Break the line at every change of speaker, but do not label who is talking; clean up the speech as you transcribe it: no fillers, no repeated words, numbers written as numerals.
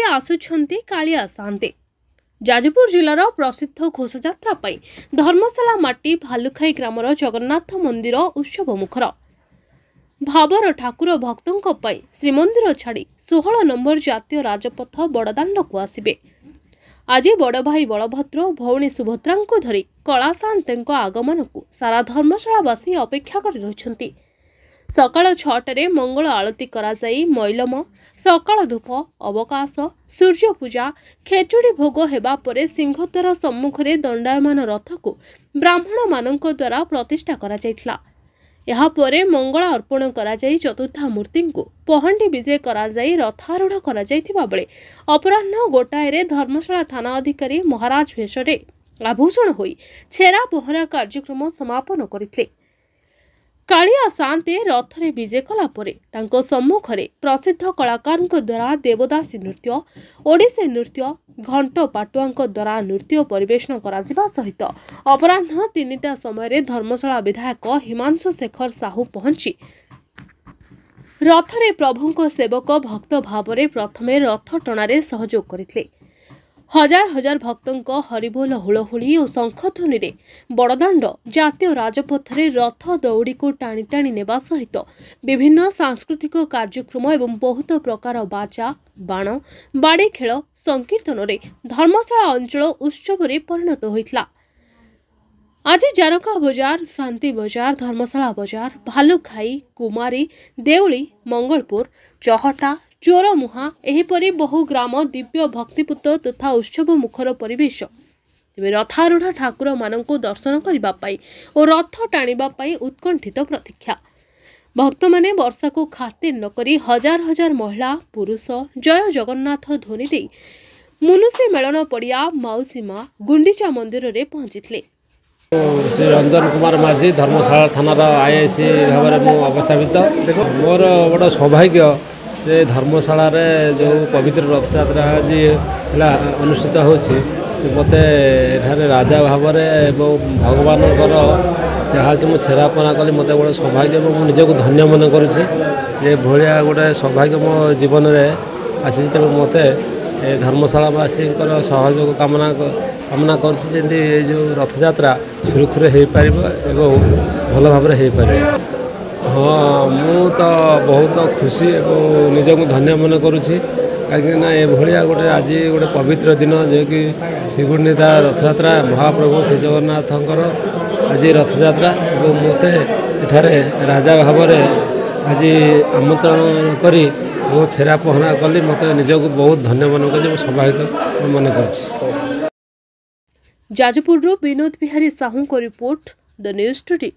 आसुछंती कालिया सान्ते। जाजपुर जिलार प्रसिद्ध घोषयात्रा धर्मशाला माटी भालुखाई ग्रामर जगन्नाथ मंदिर उत्सव मुखर। भावर ठाकुर भक्तों श्रीमंदिर छाड़ी 16 नंबर जातीय राजपथ बड़दाण्ड को आसबे। आज बड़ भाई बलभद्र भौणी सुभद्रा को धरी कलासान्ते आगमन को सारा धर्मशालावासी अपेक्षा कर रहिछंती। सकाळ 6टारे मंगल आलती करा जाई मैलम सकाळ धूप अवकाश सूर्य पूजा खेचुड़ी भोग हेबा परे सिंहद्वार सम्मुखरे दंडायमान रथ को ब्राह्मण मानक द्वारा प्रतिष्ठा करा जायथिला। यहाँ परे मंगल अर्पण करा जाई चतुर्था मूर्ति को पहंडी विजय करा जाई रथारूढ़ करा जायथिबा बेले अपराह्न गोटाए धर्मशाला थाना अधिकारी महाराज भेषरे आभूषण होई छेरा पहरा कार्यक्रम समापन करथिले। कालिया सान्ते रथरे विजय कला परे तांको सम्मुखरे प्रसिद्ध कलाकार द्वारा देवदासी नृत्य ओडिसी नृत्य घंट पाटुआ द्वारा नृत्य परिवेषण करा जिबा सहित अपराह्न 3टा समय धर्मशाला विधायक हिमांशु शेखर साहू पहुंची रथरे प्रभुंको सेवक भक्त भावरे प्रथमे रथ टणारे सहयोग करथिले। हजार हजार भक्तों हरिबोल हुलहुली और शंखध्वनि रे बड़दाण्ड जातीय राजपथरे रथ दौड़ी को टाणी टाणी नेबा सहित विभिन्न सांस्कृतिक कार्यक्रम एवं बहुत प्रकार बाजा बाण बाड़ी खेल संकीर्तन रे धर्मशाला अंचल उत्सव रे परिणत होइतला। आज जारका बजार शांति बजार धर्मशाला बजार भालुखाई कुमारी देउली मंगलपुर चहटा चोरमुहा एहीपरि बहु ग्राम दिव्य भक्तिपूत तथा उत्सव मुखर परिवेश। तेज रथारूढ़ ठाकुर मानक दर्शन करने और रथ टाणिबा उत्कंठित प्रतीक्षा। भक्त माने वर्षा को खातिर नकरी हजार हजार महिला पुरुष जय जगन्नाथ ध्वनि दे मुनुसी मेलन पड़िया माउसी माँ गुंडीचा मंदिर रे पहुंची।
श्री रंजन कुमार माझी धर्मशाला थानार आईआईसी भाव में अवस्थापित। मोर बड़ सौभाग्य जे धर्मशाला रे जो पवित्र रथयात्रा आज अनुष्ठित होछि मते एठारे राजा भाव में भगवान साहय मुझे छेरापना कली मत बड़े सौभाग्य निजक धन्य मन करे भाया गोटे सौभाग्य मो जीवन में आसी मत धर्मशालावासी सहयोग कामना कर जो रथयात्रा सुरक्षित हो पार भल भाव हो पार। हाँ मु तो बहुत खुशी और निजक धन्य मन करुँची कहीं भाया गोटे आज गोटे पवित्र दिन जो कि श्रीगुंडीचा रथयात्रा महाप्रभु श्री जगन्नाथंकर आज रथयात्रा और मत एठारे राजा भाव आज आमंत्रण करी वो छेरा पहरा कली मत निजक बहुत धन्य मन कर सौभाग्य मन कर।
जाजपुर विनोद बिहारी साहू को रिपोर्ट द न्यूज टुडे।